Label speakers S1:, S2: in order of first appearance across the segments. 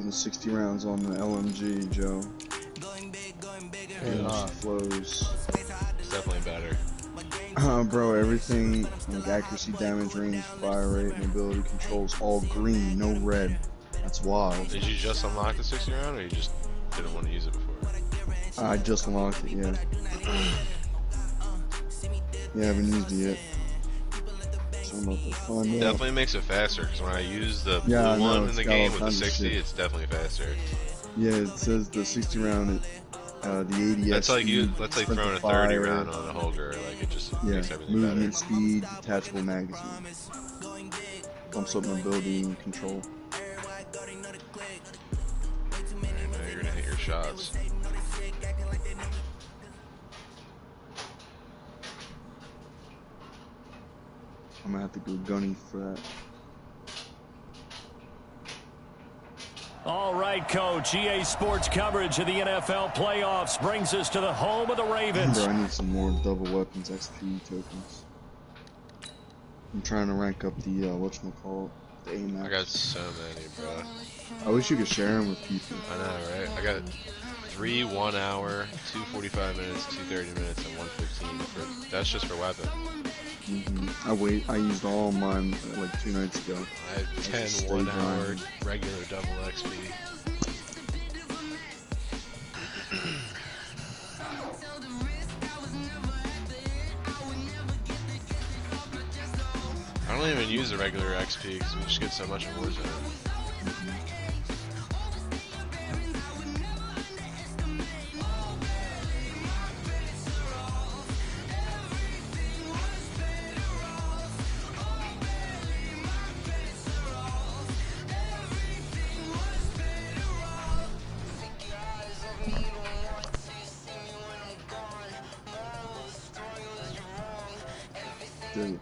S1: the 60 rounds on the LMG, Joe.
S2: Yeah,
S1: flows.
S3: It's definitely better.
S1: Bro, everything like accuracy, damage, range, fire rate, mobility, controls all green, no red. That's wild.
S3: Did you just unlock the 60 round, or you just didn't want to use it before?
S1: I just unlocked it, yeah. Yeah, I haven't used it yet. So I'm about to find out.
S3: Definitely makes it faster, because when I use the blue
S1: Yeah,
S3: one in the game with the 60,
S1: shit.
S3: it's definitely faster.
S1: Yeah, it says the 60 round, the ADS.
S3: That's like
S1: speed,
S3: that's like throwing a 30 round on a Holger. Like it just makes everything
S1: movement
S3: better.
S1: speed, detachable magazine, pumps up mobility and control.
S3: Alright, now you're gonna hit your shots.
S1: I'm gonna have to go gunny for that.
S4: All right, Coach. EA Sports coverage of the NFL playoffs brings us to the home of the Ravens.
S1: Bro, I need some more double weapons XP tokens. I'm trying to rank up the whatchamacallit, the AMAX.
S3: I got so many, bro.
S1: I wish you could share them with people.
S3: I know, right? I got 3 1 hour, 2 45 minutes, 2 30 minutes, and 1 15. That's just for weapon.
S1: I used all mine like 2 nights ago.
S3: I have 10 1 hour regular double XP. I don't even use the regular XP because we just get so much in Warzone.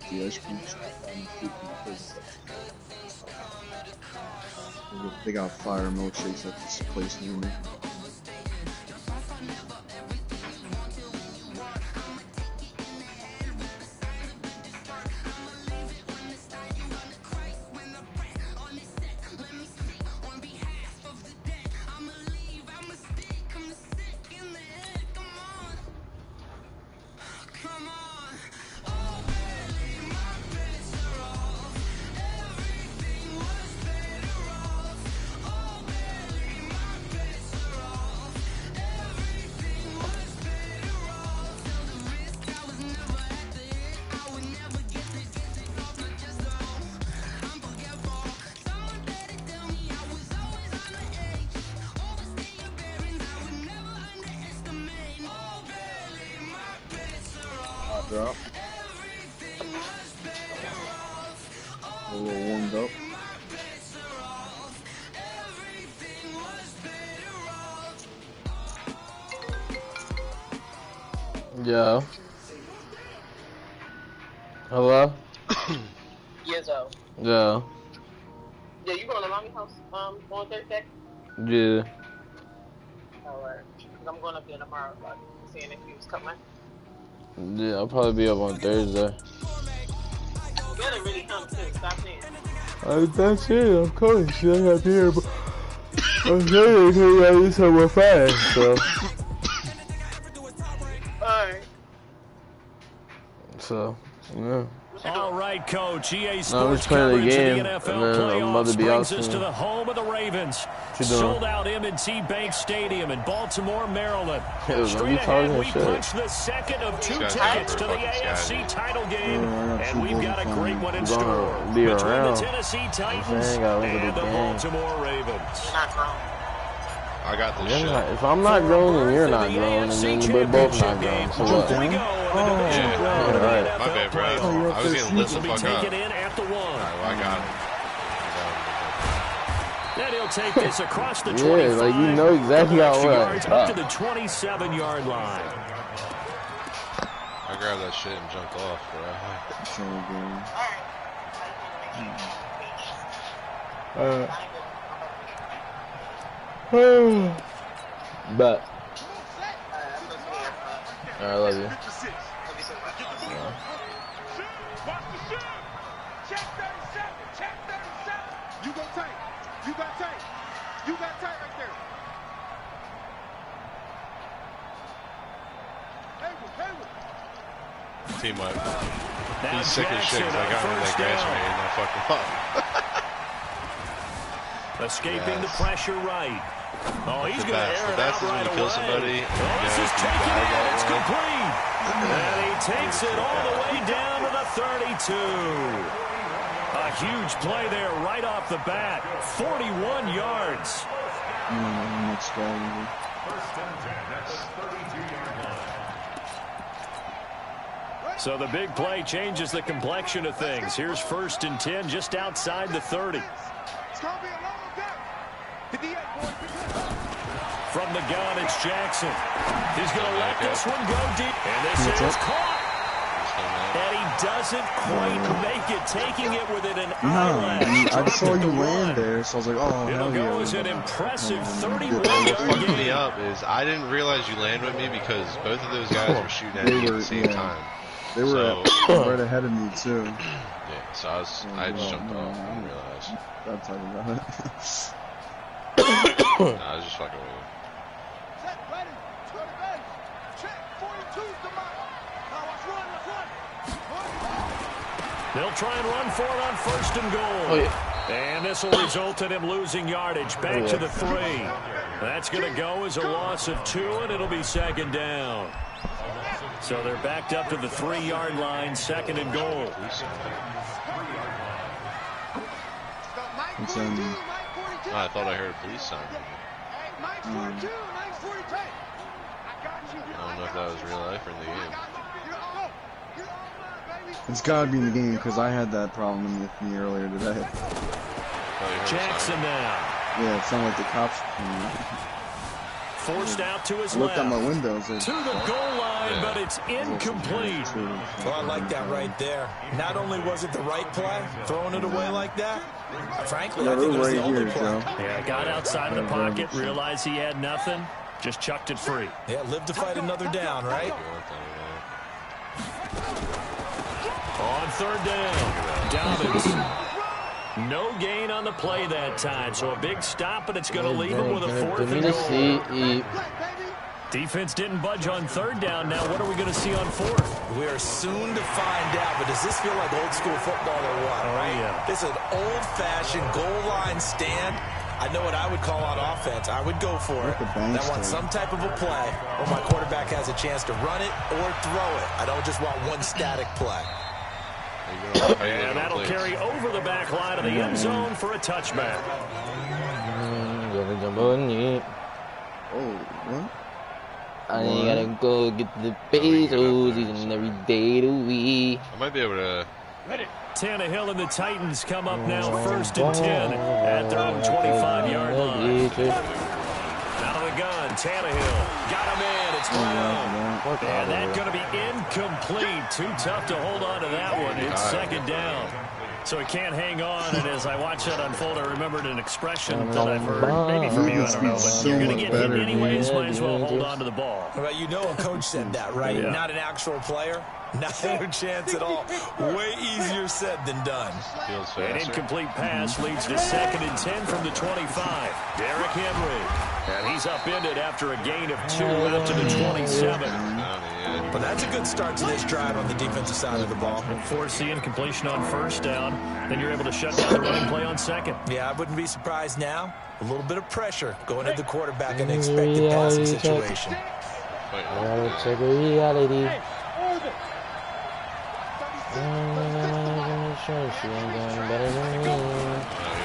S1: The ice cream they got fire milkshakes at this place near me. Drop. A little warmed up.
S2: Yeah. Hello?
S5: Yes,
S2: Yeah.
S5: Yeah, you going to mommy's house on Thursday?
S2: Yeah.
S5: Alright. Because I'm going up there tomorrow, like, seeing if you was coming.
S2: Yeah, I'll probably be up on Thursday.
S5: You better really come too. Stop saying.
S2: That's it. I'm coming. Shit, I got here, but I'm saying because I need some more fast, so.
S5: Alright.
S2: So, yeah.
S4: All right, Coach. EA
S2: I'm
S4: Sports
S2: just playing the
S4: coverage
S2: game,
S4: of the NFL
S2: and then I'm about
S4: playoffs
S2: to be
S4: brings
S2: out
S4: us
S2: soon.
S4: to the home of the Ravens.
S2: What you doing?
S4: Sold out M&T Bank Stadium in Baltimore, Maryland.
S2: Yeah,
S4: Straight ahead, we
S2: shit.
S4: punch the second of 2
S3: Guys
S4: tickets
S3: are
S4: to the
S3: fucking
S4: AFC
S3: scattered.
S4: title game,
S1: Yeah,
S4: and we've got a great one in store
S2: Gonna be
S4: between
S2: around.
S4: the Tennessee Titans
S2: saying, gotta look at
S4: and
S2: the
S4: the
S2: game.
S4: Baltimore Ravens.
S5: You're not grown.
S3: I got this
S2: Yeah,
S3: shit.
S2: if I'm not grown, then you're not
S4: The
S2: grown, and
S4: AFC
S2: then we're both not
S4: Championship
S2: grown.
S4: game.
S2: So
S4: Off
S2: what?
S4: we go in the division
S3: Yeah.
S4: round of the
S2: Right.
S3: My
S4: NFL
S3: bad, bro.
S4: playoffs.
S3: I was getting lit
S4: This
S3: the
S4: will be
S3: fuck up.
S4: taken in at the 1.
S3: Alright, well, I got it.
S4: Then he'll take this across the
S2: Yeah,
S4: 25.
S2: like, you know exactly how
S4: extra
S2: it
S4: yards
S2: is.
S4: up to the 27-yard line.
S3: I grabbed that shit and jumped off, bro.
S1: So good.
S2: Bet. Alright, I love you.
S6: You got tight right there.
S3: Team wipe. He's sick as shit because I got him in that grass right here and I fucked him up.
S4: Escaping the pressure right. Oh, he's going to air it out right
S3: kill
S4: away.
S3: somebody.
S4: Oh, this is taken in. It's complete. And he takes it all the way down to the 32. A huge play there right off the bat. 41 yards. So the big play changes the complexion of things. Here's 1st and 10 just outside the 30. From the gun, it's Jackson. He's going to let this one go deep. And this is caught. And he doesn't quite make it, taking it within an eyelash.
S1: I saw you land there, so I was like, oh,
S4: It'll
S1: hell
S4: go
S1: yeah.
S4: as an impressive 31-yard
S3: What fucked
S4: gain.
S3: me up is I didn't realize you landed with me because both of those guys were shooting at me at the same time.
S1: They were right ahead of me, too.
S3: Yeah, so I just jumped off. I didn't realize.
S1: That's how you got it.
S3: Nah, I was just fucking with you.
S4: They'll try and run for it on 1st and goal.
S2: Oh, yeah.
S4: And this will result in him losing yardage. Back to the 3. That's going to go as a loss of 2, and it'll be 2nd down. So they're backed up to the 3-yard line, 2nd and goal.
S3: I thought I heard a police sign. I don't know if that was real life or in the game.
S1: It's got to be in the game because I had that problem with me earlier today.
S4: Jackson now.
S1: Yeah, it sounded like the cops.
S4: Forced out to his
S1: I looked
S4: left.
S1: out my windows.
S4: To the goal line, but it's incomplete.
S6: Well, I like that right there. Not only was it the right play, throwing it away like that, frankly, I think it was the only play.
S4: Yeah, got outside of the pocket, realized he had nothing, just chucked it free.
S6: Yeah, live to fight another down, right?
S4: On 3rd down, Dobbins. No gain on the play that time, so a big stop, and it's going to leave him with a 4th and goal. Defense didn't budge on 3rd down. Now what are we going to see on 4th?
S6: We are soon to find out, but does this feel like old school football or what?
S4: Oh, yeah.
S6: This is an old-fashioned goal line stand. I know what I would call on offense. I would go for it. I want some type of a play where my quarterback has a chance to run it or throw it. I don't just want one static play.
S4: And that'll carry over the back line of the end zone for a touchback.
S1: Oh, what?
S2: I gotta go get the pesos each and every day of the week.
S3: I might be able to.
S4: Tannehill and the Titans come up now 1st and 10 at their own 25-yard line. Out of the gun, Tannehill got him in. It's Brown. And that's going to be incomplete. Too tough to hold on to that one. It's 2nd down. So he can't hang on, and as I watch that unfold, I remembered an expression that I've heard, maybe from you, I don't know, but you're going to get hit anyways, might as well hold on to the ball.
S6: Well, you know a coach said that, right?
S4: Yeah.
S6: Not an actual player. Not a chance at all. Way easier said than done.
S4: An incomplete pass leads to 2nd and 10 from the 25. Derrick Henry. And he's upended after a gain of 2 out to the 27.
S6: But that's a good start to this drive on the defensive side of the ball.
S4: Force the incompletion on 1st down. Then you're able to shut down the running play on 2nd.
S6: Yeah, I wouldn't be surprised now. A little bit of pressure going at the quarterback in an expected passing situation.
S2: Check reality.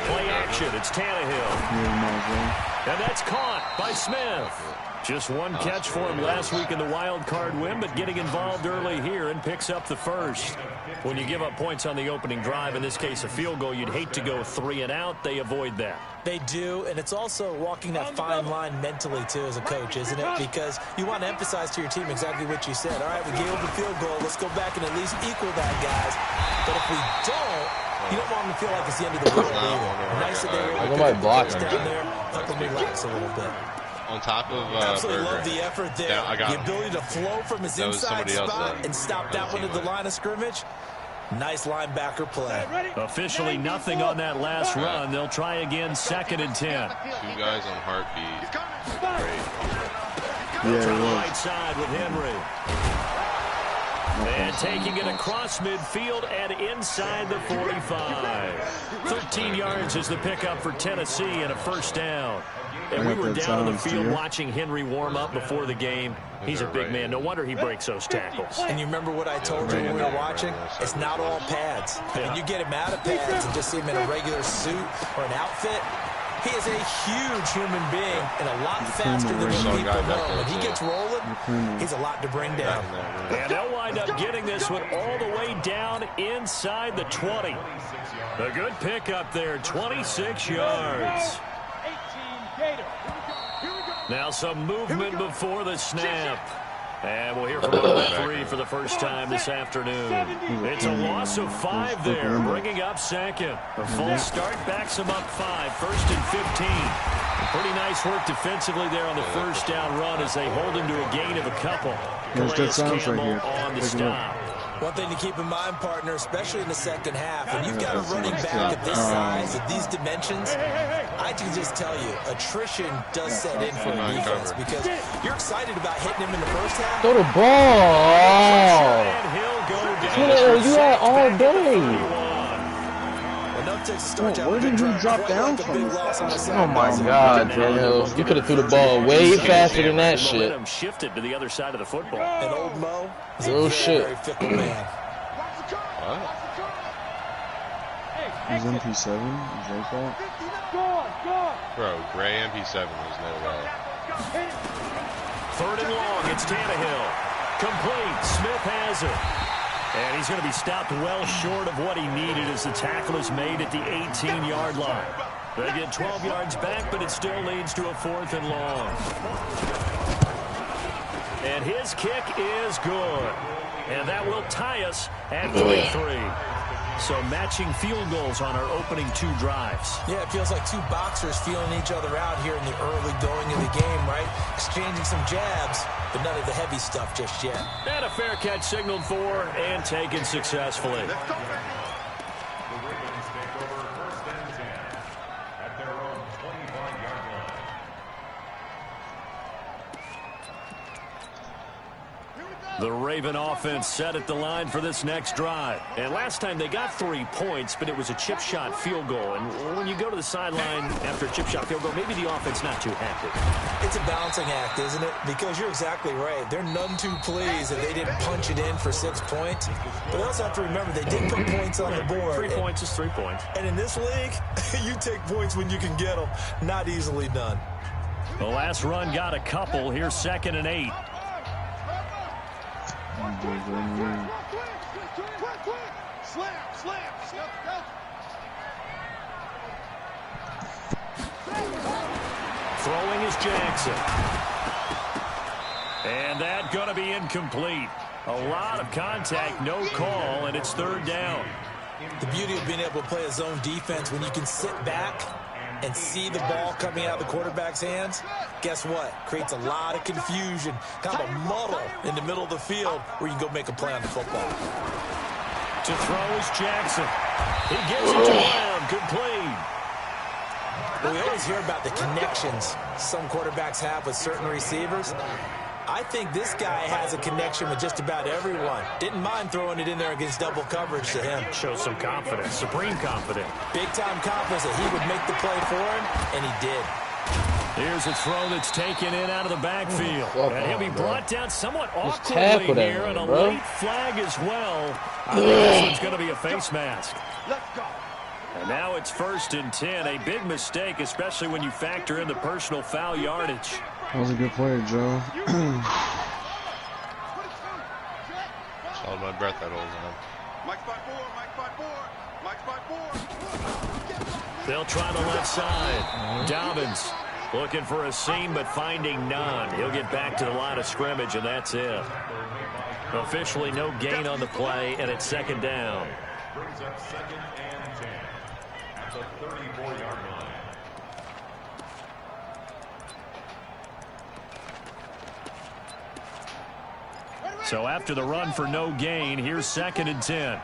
S4: Play action. It's Tannehill. And that's caught by Smith. Just one catch for him last week in the wild card win, but getting involved early here and picks up the 1st. When you give up points on the opening drive, in this case a field goal, you'd hate to go 3 and out. They avoid that.
S6: They do, and it's also walking that fine line mentally, too, as a coach, isn't it? Because you want to emphasize to your team exactly what you said. All right, we gave up a field goal. Let's go back and at least equal that, guys. But if we don't, you don't want them to feel like it's the end of the world either. Nice that they were able to get the touch down there, help them relax a little bit.
S3: On top of
S6: absolutely
S3: Berger.
S6: love the effort there.
S3: I got
S6: the ability to flow from his inside spot and stop that one at the line of scrimmage. Nice linebacker play.
S4: Officially nothing on that last run. They'll try again, 2nd and 10.
S3: 2 guys on heartbeat. Great.
S4: They'll try the right side with Henry. And taking it across midfield and inside the 45. 13 yards is the pickup for Tennessee and a first down. And we were down on the field watching Henry warm up before the game. He's a big man. No wonder he breaks those tackles.
S6: And you remember what I told you when we were watching? It's not all pads. I mean, you get him out of pads and just see him in a regular suit or an outfit. He is a huge human being and a lot faster than people know. When he gets rolling, he's a lot to bring down.
S4: And they'll wind up getting this one all the way down inside the 20. A good pickup there, 26 yards. Now some movement before the snap. And we'll hear from the referee for the first time this afternoon. It's a loss of 5 there, bringing up 2nd. A false start backs him up 5, 1st and 15. Pretty nice work defensively there on the first down run as they hold him to a gain of a couple.
S1: There's
S4: Campbell on the stop.
S6: One thing to keep in mind, partner, especially in the second half, when you've got a running back of this size, of these dimensions, I can just tell you, attrition does set in for a defense because you're excited about hitting him in the first half.
S2: Throw the ball. Where you at all day?
S1: Where did he drop down from?
S2: Oh my God, Daniel. You could have threw the ball way faster than that shit.
S4: Shifted to the other side of the football.
S6: And old Mo is
S2: real
S6: a
S2: shit.
S6: very fickle man.
S3: What?
S1: He's MP7? Is that that?
S3: Bro, Gray MP7, there's no way.
S4: 3rd and long, it's Tannehill. Complete, Smith has it. And he's going to be stopped well short of what he needed as the tackle is made at the 18-yard line. They get 12 yards back, but it still leads to a 4th and long. And his kick is good. And that will tie us at 3-3. So matching field goals on our opening 2 drives.
S6: Yeah, it feels like 2 boxers feeling each other out here in the early going of the game, right? Exchanging some jabs, but none of the heavy stuff just yet.
S4: And a fair catch signaled for and taken successfully. The Raven offense set at the line for this next drive. And last time they got 3 points, but it was a chip shot field goal. And when you go to the sideline after a chip shot field goal, maybe the offense not too happy.
S6: It's a balancing act, isn't it? Because you're exactly right. They're none too pleased that they didn't punch it in for 6 points. But they also have to remember they did put points on the board.
S4: 3 points is 3 points.
S6: And in this league, you take points when you can get them. Not easily done.
S4: The last run got a couple. Here's 2nd and 8. Throwing is Jackson. And that going to be incomplete. A lot of contact, no call, and it's 3rd down.
S6: The beauty of being able to play a zone defense when you can sit back and see the ball coming out of the quarterback's hands, guess what? Creates a lot of confusion, kind of a muddle in the middle of the field where you can go make a play on the football.
S4: To throw is Jackson. He gets it to Brown, complete.
S6: Well, we always hear about the connections some quarterbacks have with certain receivers. I think this guy has a connection with just about everyone. Didn't mind throwing it in there against double coverage to him.
S4: Shows some confidence, supreme confidence.
S6: Big-time confidence that he would make the play for him, and he did.
S4: Here's a throw that's taken in out of the backfield. And he'll be brought down somewhat awkwardly here, and a late flag as well. I think this one's going to be a face mask. And now it's 1st and 10. A big mistake, especially when you factor in the personal foul yardage.
S1: That was a good play, Joe.
S3: Hold my breath that whole time.
S4: They'll try the left side. Dobbins looking for a seam, but finding none. He'll get back to the line of scrimmage, and that's it. Officially no gain on the play, and it's 2nd down.
S7: Brings up 2nd and 10 at the 34-yard line.
S4: So after the run for no gain, here's 2nd and 10.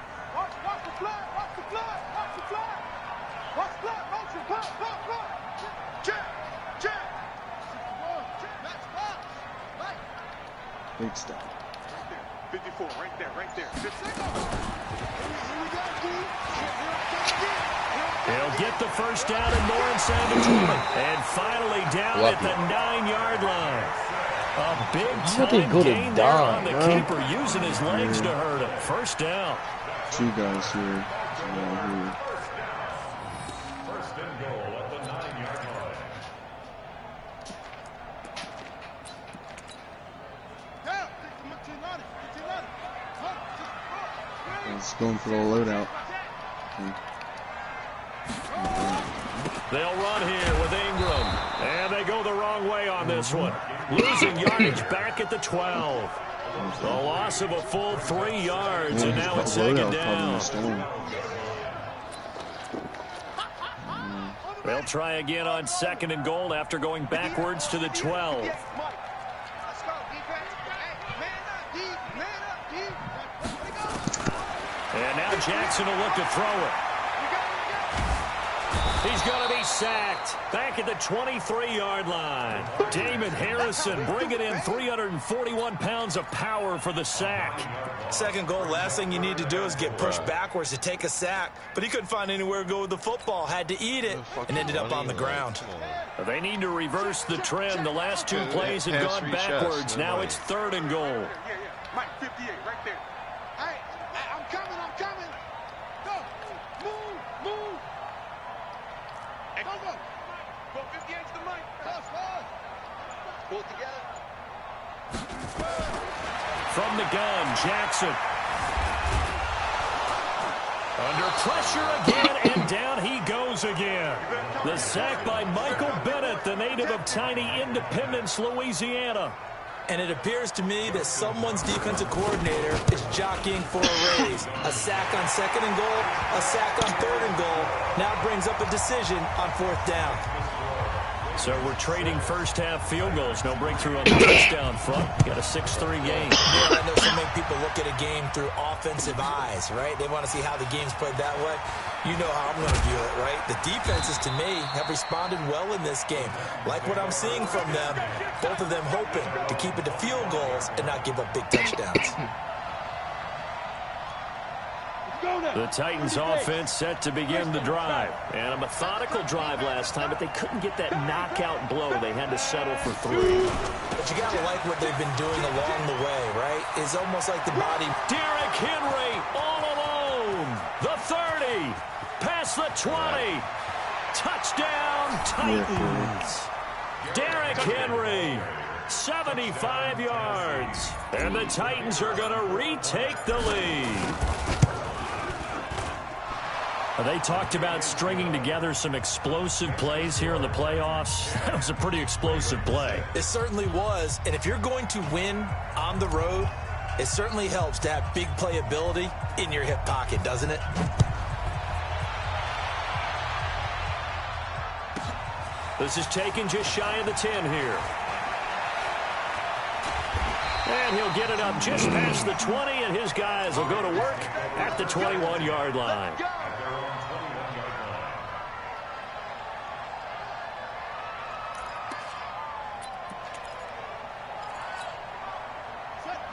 S1: Big stop.
S7: 54, right there, right there.
S4: He'll get the first down and more inside the 20. And finally down at the 9-yard line. A big-time gain there on the keeper, using his legs to hurt him. First down.
S1: 2 guys here. Here.
S7: First and goal at the 9-yard line.
S1: He's going for the loadout.
S4: They'll run here with Ingram. And they go the wrong way on this one. Losing yardage back at the 12. The loss of a full 3 yards, and now it's second down. They'll try again on 2nd and goal after going backwards to the 12. And now Jackson will look to throw it. He's going to be sacked back at the 23-yard line. Damon Harrison bringing in 341 pounds of power for the sack.
S6: Second goal, last thing you need to do is get pushed backwards to take a sack. But he couldn't find anywhere to go with the football, had to eat it, and ended up on the ground.
S4: They need to reverse the trend. The last 2 plays have gone backwards. Now it's 3rd and goal.
S7: Mike, 58, right there. Hey, I'm coming. Go. Move. Hey, go. Go 58 to the mic. Pull it together.
S4: From the gun, Jackson. Under pressure again, and down he goes again. The sack by Michael Bennett, the native of tiny Independence, Louisiana.
S6: And it appears to me that someone's defensive coordinator is jockeying for a raise. A sack on 2nd and goal, a sack on 3rd and goal. Now brings up a decision on 4th down.
S4: So we're trading first-half field goals. No breakthrough on the touchdown front. Got a 6-3 game.
S6: Yeah, I know so many people look at a game through offensive eyes, right? They want to see how the game's played that way. You know how I'm going to view it, right? The defenses, to me, have responded well in this game. Like what I'm seeing from them, both of them hoping to keep it to field goals and not give up big touchdowns.
S4: The Titans offense set to begin the drive. And a methodical drive last time, but they couldn't get that knockout blow. They had to settle for 3.
S6: But you got to like what they've been doing along the way, right? It's almost like the body.
S4: Derrick Henry all alone. The 30. Past the 20. Touchdown, Titans. Derrick Henry. 75 yards. And the Titans are going to retake the lead. They talked about stringing together some explosive plays here in the playoffs. That was a pretty explosive play.
S6: It certainly was. And if you're going to win on the road, it certainly helps to have big playability in your hip pocket, doesn't it?
S4: This is taken just shy of the 10 here. And he'll get it up just past the 20, and his guys will go to work at the 21-yard line.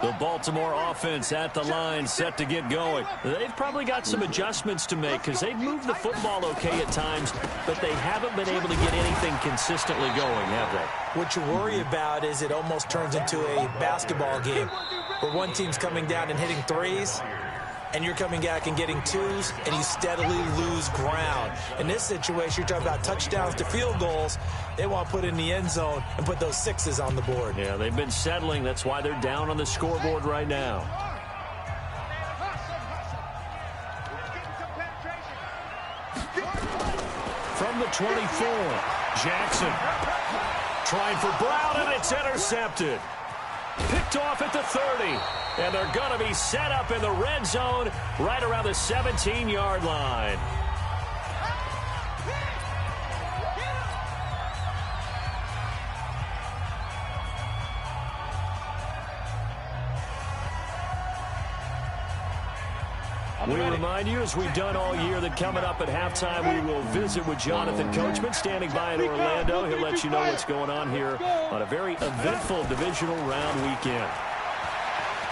S4: The Baltimore offense at the line, set to get going. They've probably got some adjustments to make because they've moved the football okay at times, but they haven't been able to get anything consistently going, have they?
S6: What you worry about is it almost turns into a basketball game where one team's coming down and hitting 3s, and you're coming back and getting 2s, and you steadily lose ground. In this situation, you're talking about touchdowns to field goals. They want to put in the end zone and put those 6s on the board.
S4: Yeah, they've been settling. That's why they're down on the scoreboard right now. From the 24, Jackson trying for Brown, and it's intercepted. Picked off at the 30, and they're going to be set up in the red zone right around the 17-yard line. We remind you, as we've done all year, that coming up at halftime, we will visit with Jonathan Coachman, standing by in Orlando. He'll let you know what's going on here on a very eventful divisional round weekend.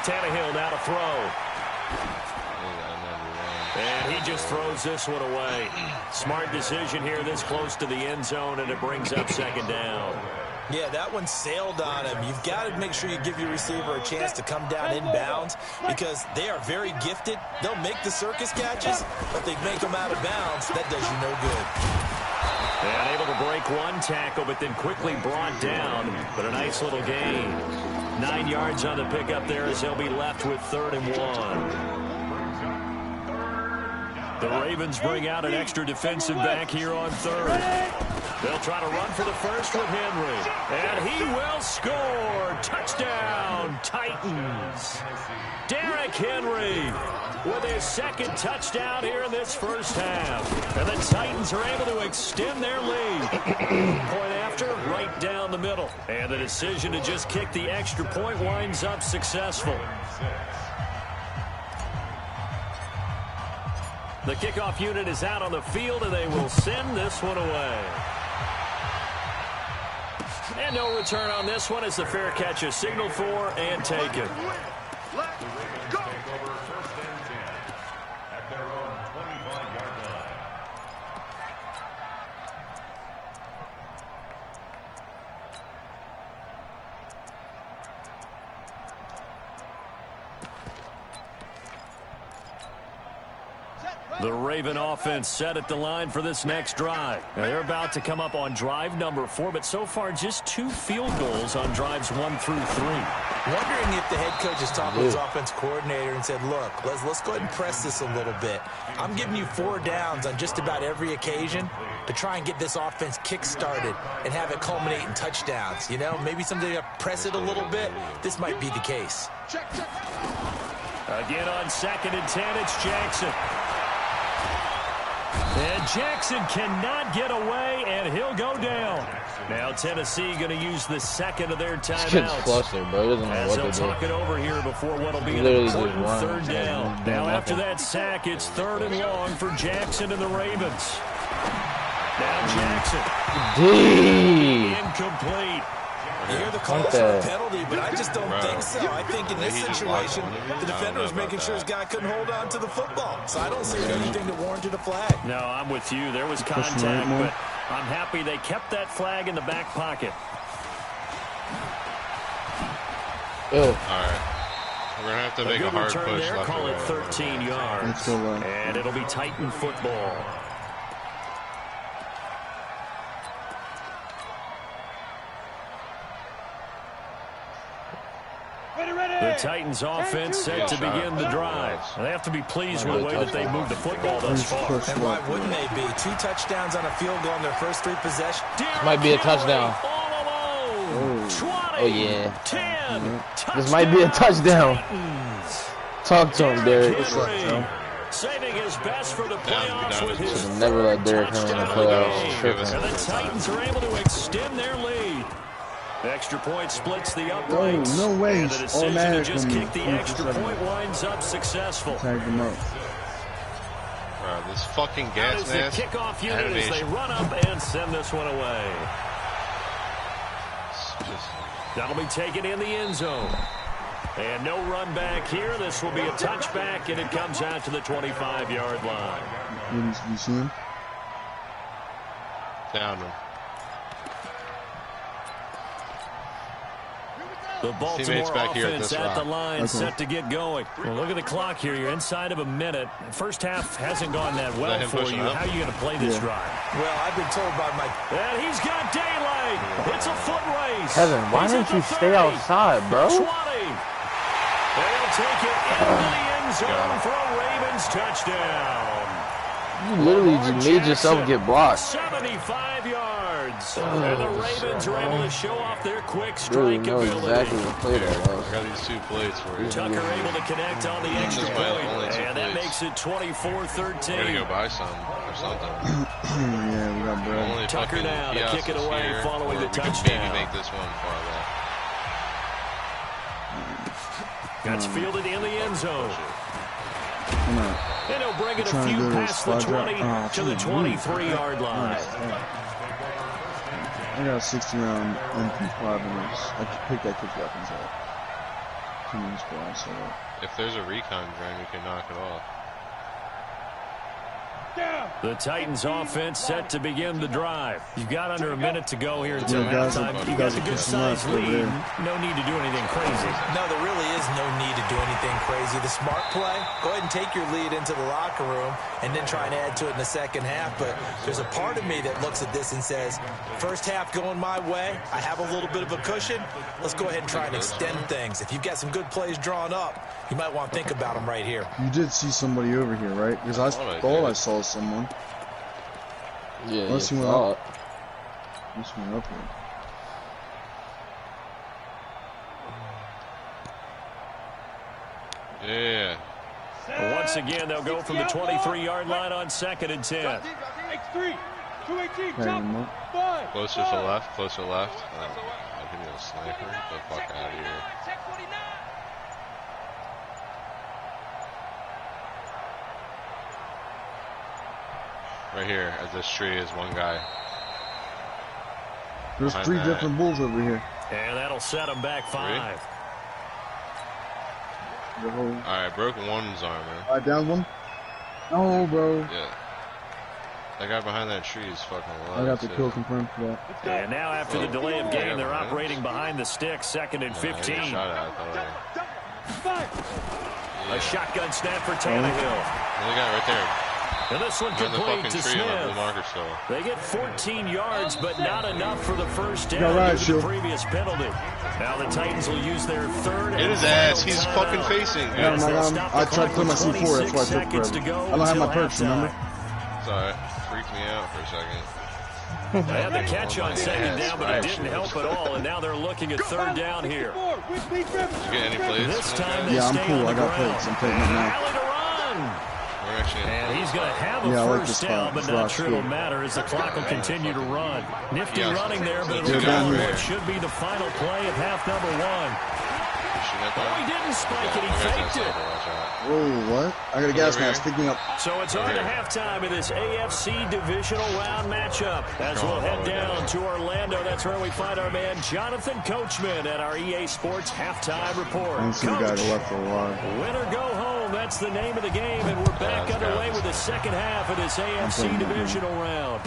S4: Tannehill now to throw. And he just throws this one away. Smart decision here this close to the end zone, and it brings up second down.
S6: Yeah, that one sailed on him. You've got to make sure you give your receiver a chance to come down inbounds because they are very gifted. They'll make the circus catches, but they make them out of bounds. That does you no good.
S4: And able to break one tackle, but then quickly brought down. But a nice little gain. 9 yards on the pickup there as they'll be left with 3rd and 1. The Ravens bring out an extra defensive back here on 3rd. They'll try to run for the first with Henry. And he will score. Touchdown, Titans. Derrick Henry with his 2nd touchdown here in this first half. And the Titans are able to extend their lead. Point after, right down the middle. And the decision to just kick the extra point winds up successful. The kickoff unit is out on the field, and they will send this one away. And no return on this one as the fair catch is signaled for and taken. The Raven offense set at the line for this next drive. Now they're about to come up on drive number 4, but so far just 2 field goals on drives 1 through 3.
S6: Wondering if the head coach is talking to his offense coordinator and said, look, let's go ahead and press this a little bit. I'm giving you 4 downs on just about every occasion to try and get this offense kick-started and have it culminate in touchdowns. You know, maybe someday I press it a little bit. This might be the case.
S4: Again on 2nd and 10, it's Jackson. And Jackson cannot get away, and he'll go down. Now Tennessee going to use the 2nd of their timeouts.
S2: Flustered, bro.
S4: As they'll talk it over here before what'll be an important 3rd down. Now after that sack, it's 3rd and long for Jackson and the Ravens. Now Jackson. Incomplete.
S6: You hear the calls for a penalty, but I just don't think so. I think in this situation, the defender was making sure his guy couldn't hold on to the football. So I don't see anything that warranted a flag.
S4: No, I'm with you. There was contact, but I'm happy they kept that flag in the back pocket.
S3: All right. We're going to have to make a hard push
S4: there,
S3: left
S4: call it 13 yards. And it'll be Titan football. The Titans offense set to begin the drive. They have to be pleased with the way that they moved the football thus far.
S6: And why wouldn't they be? 2 touchdowns on a field goal in their first 3 possessions.
S2: This might be a touchdown.
S4: Oh,
S2: yeah.
S4: 10.
S2: This might be a touchdown. Talk to him, Derek.
S4: Saving his best for the playoffs with his
S2: never let Derek come in the playoffs.
S4: And the Titans are able to extend their lead. Extra point splits the uprights.
S1: No way.
S4: And the decision to just kick the extra point winds up successful.
S1: Tag them up.
S3: Bro, this fucking gas mask.
S4: The kickoff unit as they run up and send this one away. That'll be taken in the end zone. And no run back here. This will be a touchback, and it comes out to the 25-yard line.
S1: You see him?
S3: Down him.
S4: The Baltimore offense at the line, set to get going. Well, look at the clock here. You're inside of a minute. First half hasn't gone that well for you. How are you going to play this drive?
S6: Well, I've been told by my...
S4: And he's got daylight. It's a foot race.
S2: Kevin, why don't you stay outside, bro?
S4: 20. They'll take it into the end zone for a Ravens touchdown.
S2: You literally just made yourself get blocked.
S4: 75 yards. And the Ravens are able to show off their quick strike
S2: really know
S4: ability.
S2: exactly what play that was.
S3: I got these 2 plays for you.
S4: Tucker able to connect on the extra point. And that makes it 24-13.
S3: We're going to go buy some or something.
S1: Yeah, we got bread.
S4: Tucker now to kick it away
S3: here,
S4: following the touchdown.
S3: Maybe make this one parlay.
S4: That's fielded in the end zone. And he'll bring it a few past the 20 to the 23-yard line.
S1: I got a 60-round MP5 in this. I can pick that kick up inside.
S3: If there's a recon drone, we can knock it off.
S4: The Titans offense set to begin the drive. You've got under a minute to go here until halftime. You've got a good-sized lead. No need to do anything crazy.
S6: No, there really is no need to do anything crazy. The smart play, go ahead and take your lead into the locker room and then try and add to it in the second half. But there's a part of me that looks at this and says, first half going my way, I have a little bit of a cushion. Let's go ahead and try and extend things. If you've got some good plays drawn up, you might want to think about them right here.
S1: You did see somebody over here, right? Because I thought I saw someone.
S2: Yeah,
S1: Unless he went up. Unless he went up
S3: Yeah.
S1: here.
S4: Once again, they'll go from the 23-yard line on 2nd and 10.
S3: Closer to left, closer left. I think he's a sniper. Get the fuck out of here. Right here, at this tree, is one guy.
S1: There's three different bulls over here.
S4: And that'll set him back 5.
S3: Alright, broke one's armor.
S1: I down one. No, bro.
S3: Yeah. That guy behind that tree is fucking alive.
S1: I got the kill confirmed for that.
S4: And now after the delay of game, they're operating behind the stick, 2nd and 15. A shotgun snap for Tannehill.
S3: Another guy right there.
S4: And this one complete to Smith. They get 14 yards, but not enough for the first down due to the previous penalty. Now the Titans will use their third.
S3: Hit his ass. He's fucking facing.
S1: Yeah, I tried to put my C4. That's why I took forever. I don't have my perks, remember?
S3: It's alright. Freaked me out for a second.
S4: They had the catch on 2nd down, but it didn't help at all. And now they're looking at 3rd down here.
S3: Did you get any plays?
S4: This time they
S1: I'm
S4: stay
S1: cool.
S4: on the
S1: I got
S4: ground.
S1: plays. I'm taking it now.
S4: Rally to run. And he's going to have a first down, but not sure it'll matter as the clock will continue to run. Nifty running there, but it'll go on what should be the final play of half number 1. Oh, he didn't spike it. He faked it.
S1: Whoa, what? I got a gas mask. Pick me up.
S4: So it's on to halftime in this AFC divisional round matchup. As we'll head down to Orlando, that's where we find our man Jonathan Coachman at our EA Sports halftime report.
S1: I see the guy to the left for a while.
S4: Win or go home, that's the name of the game, and we're back underway with the second half of this AFC divisional round.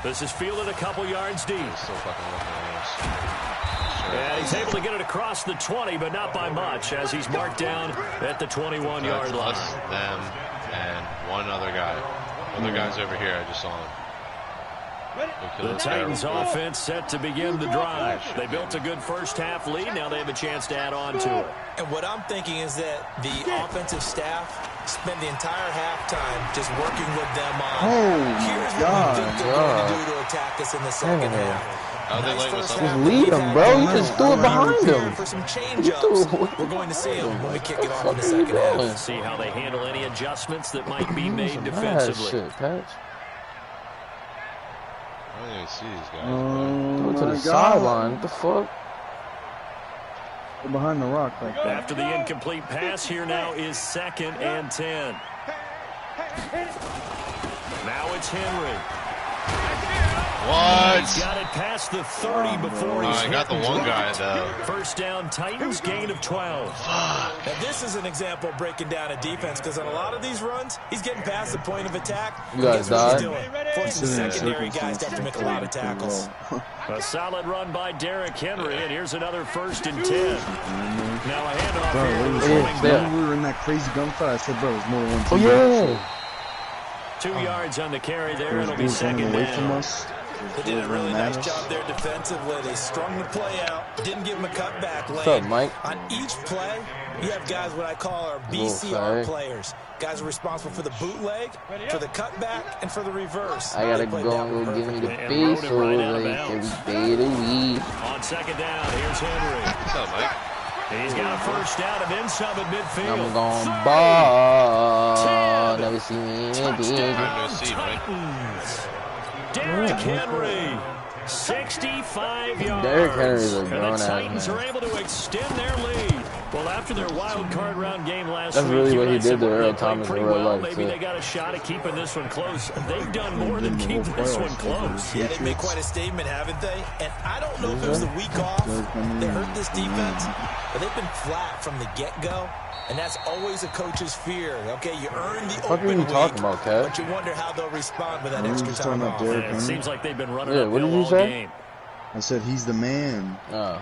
S4: This is fielded a couple yards deep. And he's able to get it across the 20, but not by much, as he's marked down at the 21-yard line.
S3: Us, them, and one other guy. Other guy's over here. I just saw him.
S4: The Titans offense set to begin the drive. They built a good first half lead. Now they have a chance to add on to it.
S6: And what I'm thinking is that the offensive staff spend the entire halftime just working with them on here's what we think they're going to do to attack us in the second half.
S2: Just lead him, bro. You just threw it behind him.
S6: For some change-ups, we're going to see him when we kick it off in the second half.
S4: See how they handle any adjustments that might be made defensively.
S2: Shit, Patch.
S3: I don't even see these guys.
S2: Go to the sideline. What the fuck?
S1: They're behind the rock right there.
S4: After the incomplete pass, here now is 2nd and 10. Now it's Henry.
S3: What?
S4: He's got it past the 30 before he's
S3: I got the one guy, though.
S4: First down, Titans, gain of 12.
S6: Now, this is an example of breaking down a defense, because on a lot of these runs, he's getting past the point of attack.
S2: You guys died?
S6: Forcing the secondary guys to have to make a lot of tackles.
S4: A solid run by Derrick Henry, and here's another 1st and 10. Now a handoff here.
S1: When we were in that crazy gunfight, I said, bro, there's more than one team.
S2: Oh, yeah.
S4: 2 yards on the carry there. It'll be 2nd down.
S6: They did a really nice job there defensively. They strung the play out, didn't give him a cutback lane.
S2: What's up, Mike?
S6: On each play, you have guys what I call our BCR players. Guys are responsible for the bootleg, for the cutback, and for the reverse.
S2: I gotta go and go give me the base or like every day of the week.
S4: On 2nd down, here's Henry.
S3: What's up, Mike?
S4: He's got a first down and then some at midfield.
S2: I'm going ball. Never see me in a
S4: Titans. Derrick Henry, 65 yards.
S2: Derrick Henry's a
S4: and the
S2: grown-ass
S4: Titans
S2: man.
S4: are able to extend their lead. Well, after their wild card round game last
S2: That's
S4: week,
S2: really what he
S4: you
S2: did to
S4: said
S2: Earl
S4: they
S2: Thomas in
S4: played
S2: real
S4: pretty well.
S2: life,
S4: Maybe
S2: too.
S4: they got a shot at keeping this one close. They've done more than keep this one close.
S6: Yeah, they've made quite a statement, haven't they? And I don't know if it was the week off that hurt this defense, but they've been flat from the get-go. And that's always a coach's fear. Okay, you earn the open week,
S2: about, Kat?
S6: but you wonder how they'll respond with that extra time off.
S4: It seems like they've been running
S2: what
S4: uphill
S2: did you
S4: all
S2: say?
S4: game.
S1: I said he's the man.
S2: Oh.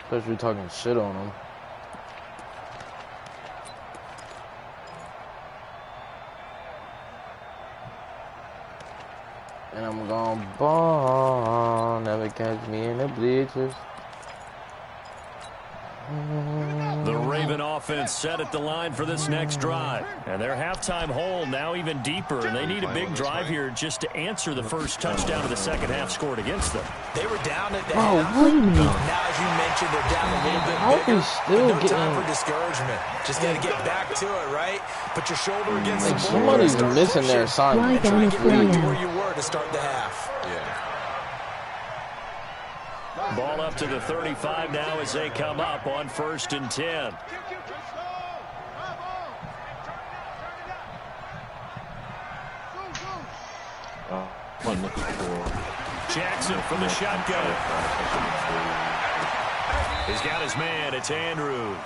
S2: Especially talking shit on him. And I'm gonna ball, never catch me in the bleachers.
S4: The Raven offense set at the line for this next drive. And their halftime hole now even deeper. And they need a big drive here just to answer the first touchdown of the second half scored against them.
S6: They were down at the
S2: Bro,
S6: half.
S2: wait a minute.
S6: Now, as you mentioned, they're down a little bit
S2: How
S6: bigger.
S2: is still
S6: No
S2: getting...
S6: time for discouragement. Just got to get back to it, right? Put your shoulder against
S2: Like,
S6: the board.
S2: somebody's
S6: Start
S2: missing
S6: pushing.
S2: their assignment.
S6: And try to get back to where you were to start the half.
S3: Yeah.
S4: Ball up to the 35 now as they come up on 1st and 10. Jackson from the shotgun. He's got his man. It's Andrews.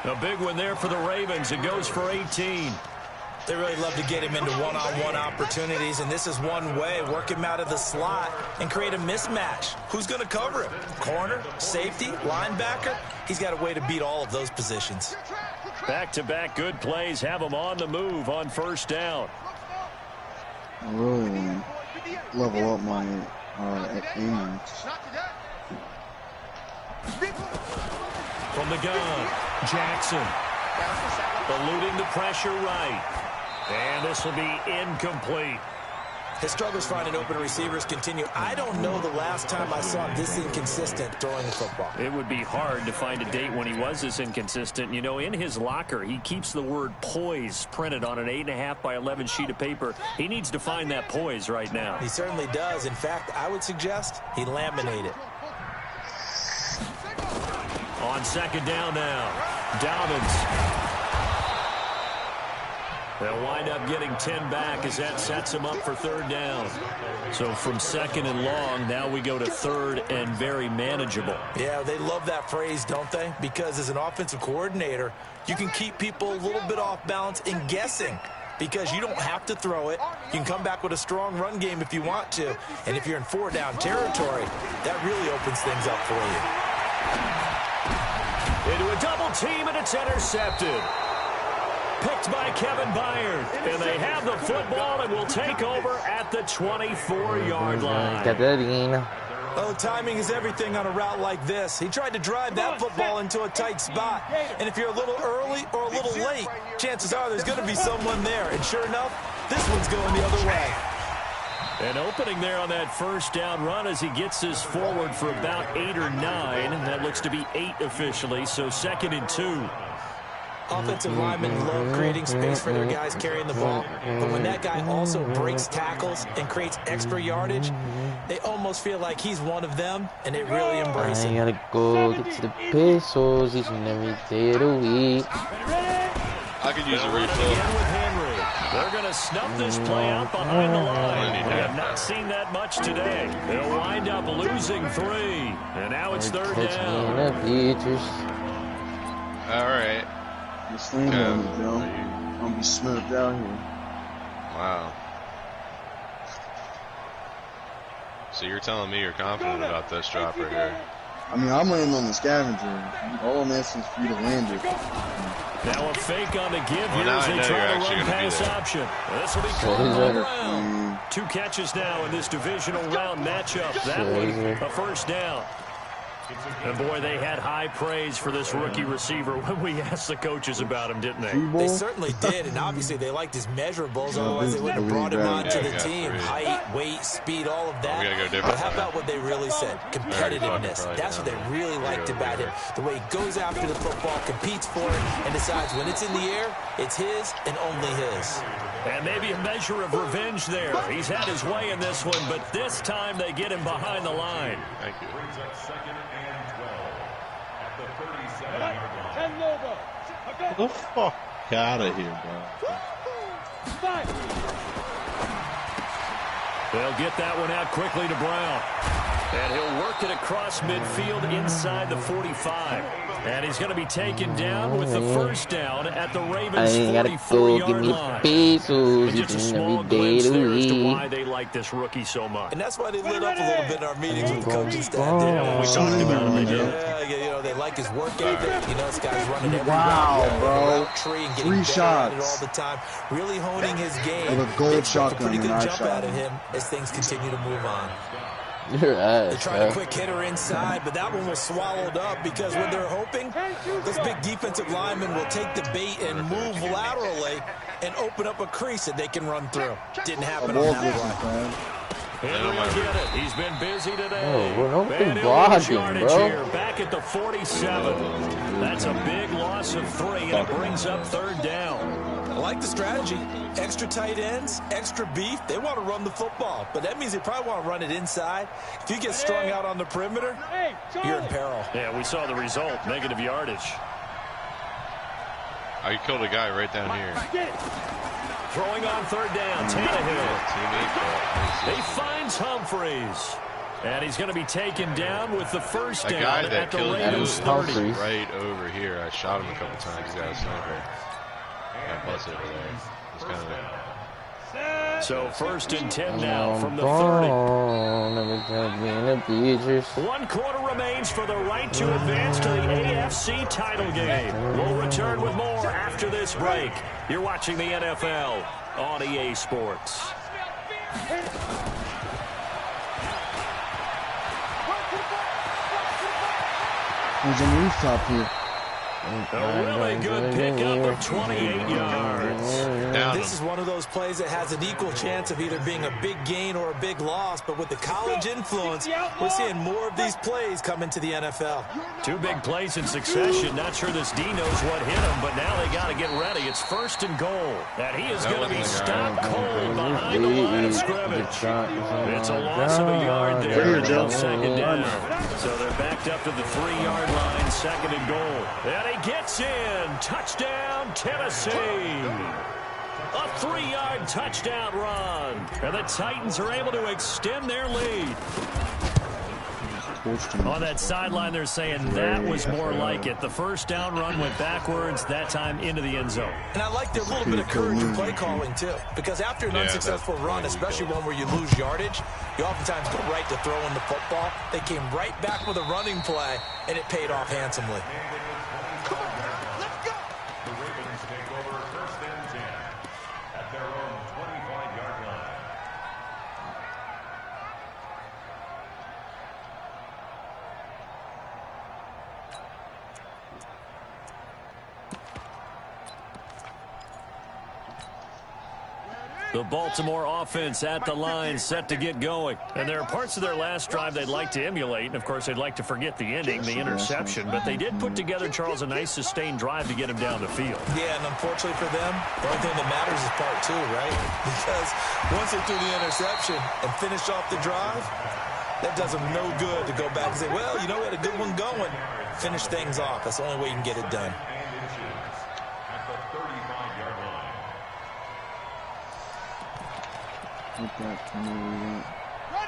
S4: A big one there for the Ravens. It goes for 18.
S6: They really love to get him into one-on-one opportunities, and this is one way. Work him out of the slot and create a mismatch. Who's going to cover him? Corner, safety, linebacker? He's got a way to beat all of those positions.
S4: Back-to-back good plays have him on the move on 1st down.
S1: I really want to level up my aimers.
S4: From the gun, Jackson. Eluding the pressure right. And this will be incomplete.
S6: His struggles finding open receivers continue. I don't know the last time I saw him this inconsistent throwing the football.
S4: It would be hard to find a date when he was this inconsistent. You know, in his locker, he keeps the word poise printed on an 8.5 by 11 sheet of paper. He needs to find that poise right now.
S6: He certainly does. In fact, I would suggest he laminate it.
S4: On 2nd down now, Dobbins. They'll wind up getting 10 back as that sets him up for 3rd down. So from 2nd and long, now we go to 3rd and very manageable.
S6: Yeah, they love that phrase, don't they? Because as an offensive coordinator, you can keep people a little bit off balance and guessing. Because you don't have to throw it. You can come back with a strong run game if you want to. And if you're in 4-down territory, that really opens things up for you.
S4: Into a double team, and it's intercepted. Picked by Kevin Byard. And they have the football and will take over at the 24-yard line.
S6: Oh, timing is everything on a route like this. He tried to drive that football into a tight spot. And if you're a little early or a little late, chances are there's going to be someone there. And sure enough, this one's going the other way.
S4: An opening there on that 1st down run as he gets this forward for about 8 or 9. That looks to be 8 officially, so 2nd and 2.
S6: Offensive linemen love creating space for their guys carrying the ball. But when that guy also breaks tackles and creates extra yardage, they almost feel like he's one of them, and they really embrace it.
S2: I gotta go get to the pesos each and every day of the week.
S3: I could use a refill.
S4: They're going to snub this play out behind the line. We have not seen that much today. They'll wind up losing 3. And now it's 3rd down.
S3: All right.
S1: Just lean on it, Joe. I'm going to be smoked out here.
S3: Wow. So you're telling me you're confident about this drop right here?
S1: I mean, I'm landing on the scavenger. All I'm asking is for you to land it.
S4: Now a fake on the give here
S3: now
S4: as
S3: I
S4: they
S3: know
S4: try
S3: you're
S4: to
S3: actually
S4: run
S3: gonna be
S4: pass
S3: there.
S4: option. This will be called around. 2 catches now in this divisional round matchup. That one, a 1st down. And boy, they had high praise for this rookie receiver when we asked the coaches about him, didn't they?
S6: They certainly did, and obviously they liked his measurables, otherwise they wouldn't have brought him onto the team. Height, weight, speed, all of that.
S3: We gotta go different.
S6: But how about what they really said? Competitiveness. That's what they really liked about him. The way he goes after the football, competes for it, and decides when it's in the air, it's his and only his.
S4: And maybe a measure of revenge there. He's had his way in this one, but this time they get him behind the line.
S3: Thank you.
S8: Get the fuck out of here, bro.
S4: They'll get that one out quickly to Brown. And he'll work it across midfield inside the 45. And he's going to be taken down with the first down at the Ravens' 44-yard line. And just a small glimpse there as to why they like this rookie so much.
S6: And that's why they lit up a little bit in our meetings with the coaching staff.
S4: Yeah, we talked about him.
S6: They like his work ethic. You know, this guy's running every
S1: route
S6: tree and getting
S1: 3
S6: shots
S1: shots
S6: all the time. Really honing his game.
S1: with a gold shotgun.
S6: A pretty good jump
S1: shot
S6: out of him as things continue to move on.
S2: You're
S6: They tried a quick hitter inside, but that one was swallowed up because when they're hoping, this big defensive lineman will take the bait and move laterally and open up a crease that they can run through. Didn't happen on that one.
S4: Henry will get it. He's been busy today.
S2: Oh, we're not
S4: And
S2: blocking,
S4: yardage
S2: bro.
S4: here, back at the 47. That's a big loss of 3, and it brings up 3rd down.
S6: I like the strategy. Extra tight ends, extra beef. They want to run the football, but that means they probably want to run it inside. If you get strung out on the perimeter, you're in peril.
S4: Yeah, we saw the result, negative yardage.
S3: I killed a guy right down here.
S4: Throwing on 3rd down, Tannehill. He finds Humphreys. And he's going to be taken down with the first
S3: That
S4: down
S3: guy that
S4: at the
S3: killed
S4: Ravens'
S3: you
S4: 30.
S3: was right over here. I shot him a couple times. He's got a sniper. Got bust over there. He's kind of
S4: So 1st and 10 now from the 30. 1 quarter remains for the right to advance to the AFC title game. We'll return with more after this break. You're watching the NFL on EA Sports.
S1: There's a rooftop here.
S4: A really good pickup of 28 yards.
S6: This is one of those plays that has an equal chance of either being a big gain or a big loss, but with the college influence, we're seeing more of these plays come into the NFL.
S4: 2 big plays in succession. Not sure this D knows what hit him, but now they got to get ready. It's 1st and goal. And he is going to be stopped cold behind the line of scrimmage. It's a loss of a yard there. And now 2nd down. So they're backed up to the 3-yard line, 2nd and goal. And he gets in. Touchdown, Tennessee. A 3-yard touchdown run. And the Titans are able to extend their lead. On that sideline, they're saying that was more like it. The first down run went backwards, that time into the end zone.
S6: And I like their little bit of courage in play calling, too. Because after an unsuccessful run, especially one where you lose yardage, you oftentimes go right to throwing the football. They came right back with a running play, and it paid off handsomely.
S7: The Ravens take over 1st and 10 at their own 25-yard line.
S4: The Baltimore offense at the line, set to get going. And there are parts of their last drive they'd like to emulate. And, of course, they'd like to forget the ending, the interception. But they did put together, Charles, a nice sustained drive to get him down the field.
S6: Yeah, and unfortunately for them, the only thing that matters is part 2, right? Because once they threw the interception and finished off the drive, that does them no good to go back and say, well, you know, we had a good one going. Finish things off. That's the only way you can get it done.
S7: At the 35-yard line.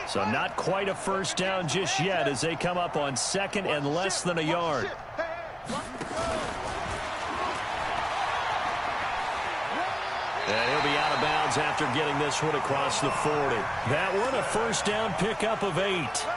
S4: So not quite a first down just yet as they come up on 2nd and less than a yard. And he'll be out of bounds after getting this one across the 40. That one a first down pickup of 8.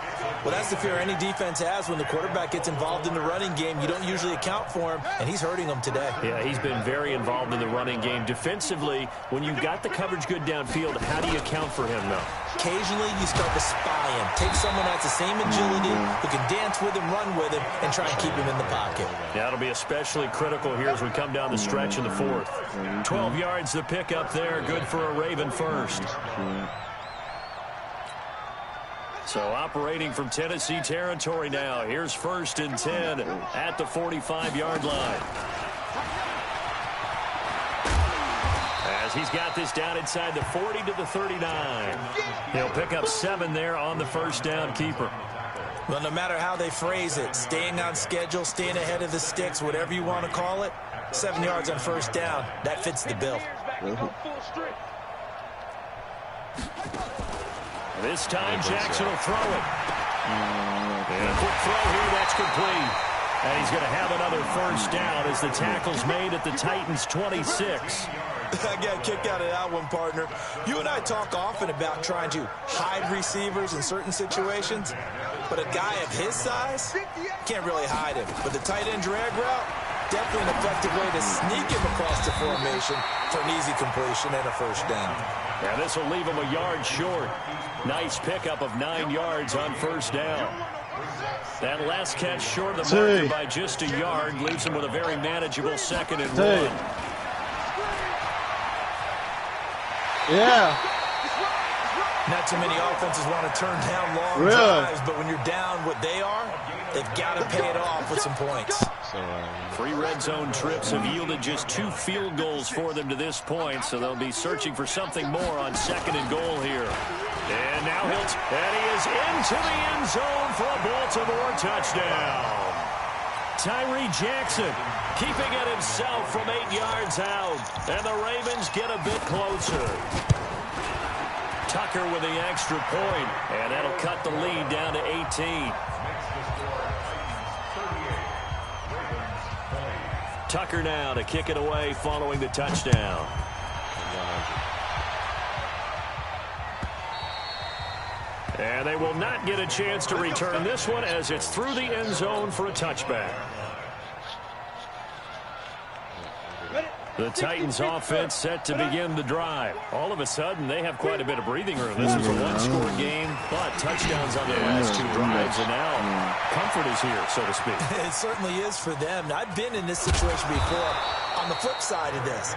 S6: Well, that's the fear any defense has when the quarterback gets involved in the running game. You don't usually account for him, and he's hurting them today.
S4: Yeah, he's been very involved in the running game. Defensively, when you've got the coverage good downfield, how do you account for him, though?
S6: Occasionally, you start to spy him. Take someone that has the same agility, who can dance with him, run with him, and try and keep him in the pocket.
S4: Yeah, it'll be especially critical here as we come down the stretch in the 4th. 12 yards the pickup there, good for a Raven first. So operating from Tennessee territory now. Here's 1st and 10 at the 45-yard line. As he's got this down inside the 40 to the 39. He'll pick up 7 there on the first down keeper.
S6: Well, no matter how they phrase it, staying on schedule, staying ahead of the sticks, whatever you want to call it, 7 yards on first down, that fits the bill.
S4: This time Jackson will throw it. And a quick throw here, that's complete. And he's going to have another first down as the tackle's made at the Titans' 26.
S6: I got a kick out of that one, partner. You and I talk often about trying to hide receivers in certain situations, but a guy of his size can't really hide him. But the tight end drag route, definitely an effective way to sneak him across the formation for an easy completion and a first down.
S4: Yeah, this will leave him a yard short. Nice pickup of 9 yards on first down. That last catch short of the marker by just a yard leaves him with a very manageable 2nd and 1.
S2: Yeah.
S6: Not too many offenses want to turn down long drives, but when you're down what they are, they've got to pay it off with some points.
S4: Three red zone trips have yielded just 2 field goals for them to this point, so they'll be searching for something more on 2nd and goal here. And now and he is into the end zone for a Baltimore touchdown. Tyree Jackson keeping it himself from 8 yards out, and the Ravens get a bit closer. Tucker with the extra point, and that'll cut the lead down to 18. Tucker now to kick it away following the touchdown. And they will not get a chance to return this one as it's through the end zone for a touchback. The Titans offense set to begin the drive. All of a sudden, they have quite a bit of breathing room. This is a one-score game, but touchdowns on the last 2 drives, and now comfort is here, so to speak.
S6: It certainly is for them. Now, I've been in this situation before on the flip side of this.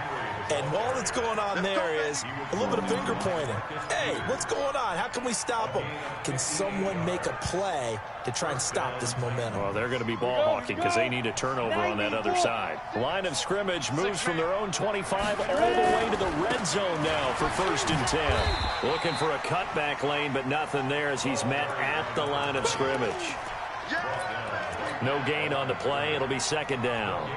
S6: And all that's going on there is a little bit of finger pointing. Hey, what's going on? How can we stop them? Can someone make a play to try and stop this momentum?
S4: Well, they're going to be ball hawking because they need a turnover on that other side. Line of scrimmage moves from their own 25 all the way to the red zone now for 1st and 10. Looking for a cutback lane, but nothing there as he's met at the line of scrimmage. No gain on the play. It'll be 2nd down.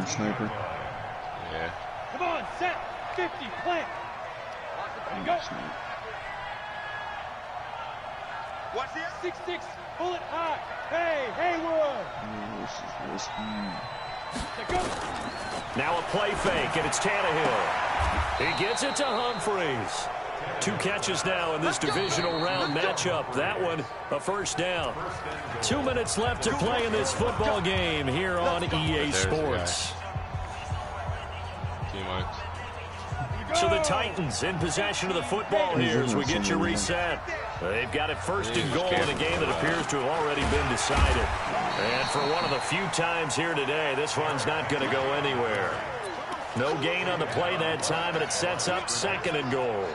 S1: Sniper.
S3: Yeah.
S2: Come on, set, 50, plant. Go. Watch this. 6-6, pull it high. Hey, Haywood.
S1: This is
S2: Go.
S4: Now a play fake, and it's Tannehill. He gets it to Humphreys. 2 catches now in this divisional round matchup. That one, a first down. 2 minutes left to play in this football game here on EA Sports. So the Titans in possession of the football here as we get you reset. They've got it 1st and goal in a game that appears to have already been decided. And for one of the few times here today, this one's not going to go anywhere. No gain on the play that time, and it sets up 2nd and goal.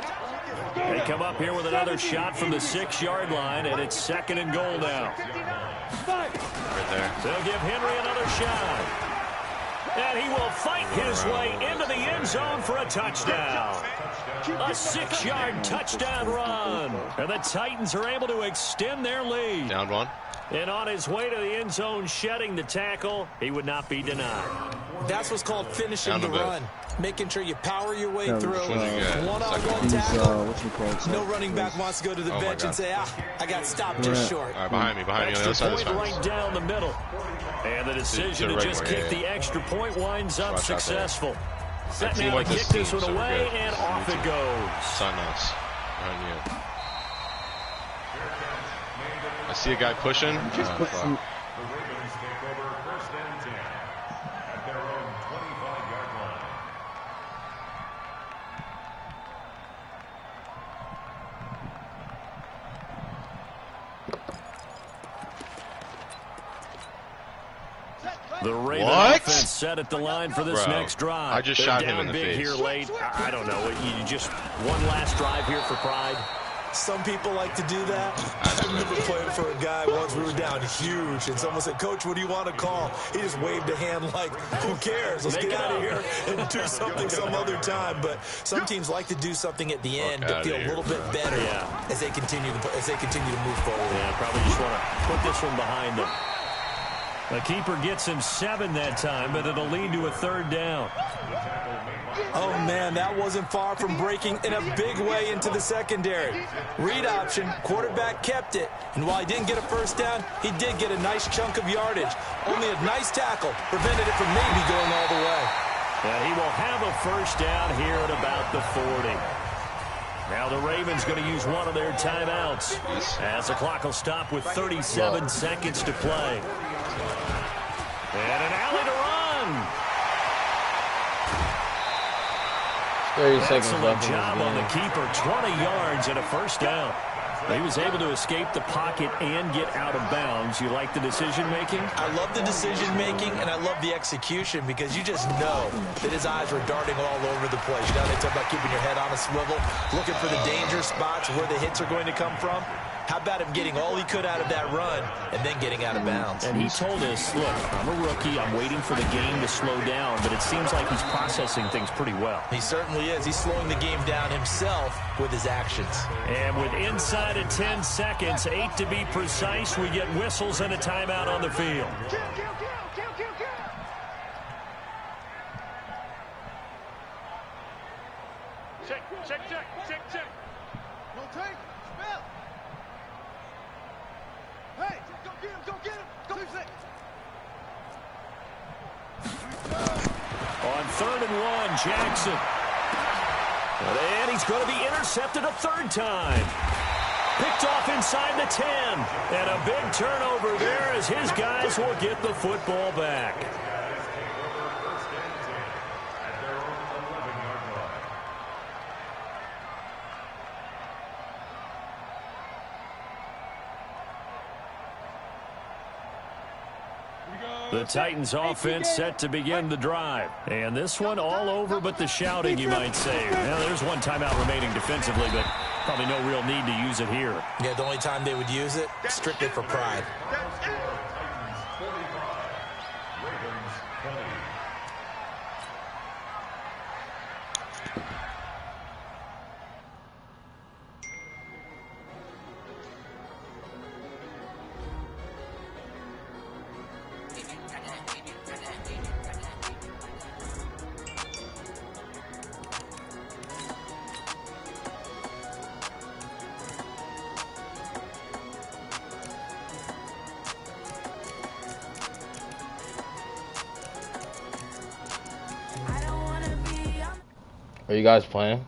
S4: They come up here with another shot from the 6-yard line, and it's 2nd and goal now.
S3: Right there.
S4: They'll give Henry another shot. And he will fight his way into the end zone for a touchdown. A 6-yard touchdown run. And the Titans are able to extend their lead.
S3: Down 1.
S4: And on his way to the end zone, shedding the tackle, he would not be denied.
S6: That's what's called finishing the run. Making sure you power your way through.
S3: One-on-one
S6: tackle. No running back wants to go to the bench and say, I got stopped just short.
S3: All right, behind me on the other side of the fence.
S4: Right down the middle. And the decision to just kick the extra point winds up successful. Set now to kick this one away, and off it goes.
S3: Sign us. Behind you. I see a guy pushing.
S7: The Ravens take over 1st and 10 at their own 25-yard line.
S4: The Ravens offense set at the line for this
S3: Bro,
S4: next drive.
S3: I just shot him in the
S4: big
S3: face.
S4: here late. I don't know. You just one last drive here for pride.
S6: Some people like to do that. I remember playing for a guy once. We were down huge, and someone said, "Coach, what do you want to call?" He just waved a hand like, "Who cares? Let's get out of here and do something some other time." But some teams like to do something at the end to feel a little bit better as they continue to move forward.
S4: Yeah, probably just want to put this one behind them. The keeper gets him 7 that time, but it'll lead to a 3rd down.
S6: Oh, man, that wasn't far from breaking in a big way into the secondary. Read option, quarterback kept it, and while he didn't get a first down, he did get a nice chunk of yardage. Only a nice tackle prevented it from maybe going all the way.
S4: And he will have a first down here at about the 40. Now the Ravens going to use one of their timeouts as the clock will stop with 37 seconds to play. And an alley to run.
S2: 30 seconds
S4: Excellent
S2: left.
S4: job on the keeper. 20 yards and a first down. He was able to escape the pocket and get out of bounds. You like the decision-making?
S6: I love the decision-making, and I love the execution because you just know that his eyes were darting all over the place. You know, they talk about keeping your head on a swivel, looking for the danger spots where the hits are going to come from. How about him getting all he could out of that run and then getting out of bounds?
S4: And he told us, look, I'm a rookie. I'm waiting for the game to slow down, but it seems like he's processing things pretty well.
S6: He certainly is. He's slowing the game down himself with his actions.
S4: And with inside of 10 seconds, 8 to be precise, we get whistles and a timeout on the field.
S7: Check. No take. Spell. Hey, go get him. Go.
S4: On 3rd and 1, Jackson. And he's going to be intercepted a 3rd time. Picked off inside the 10. And a big turnover there as his guys will get the football back. The Titans offense set to begin the drive. And this one all over but the shouting, you might say. Now, there's one timeout remaining defensively, but probably no real need to use it here.
S6: Yeah, the only time they would use it, strictly for pride.
S2: Are you guys playing?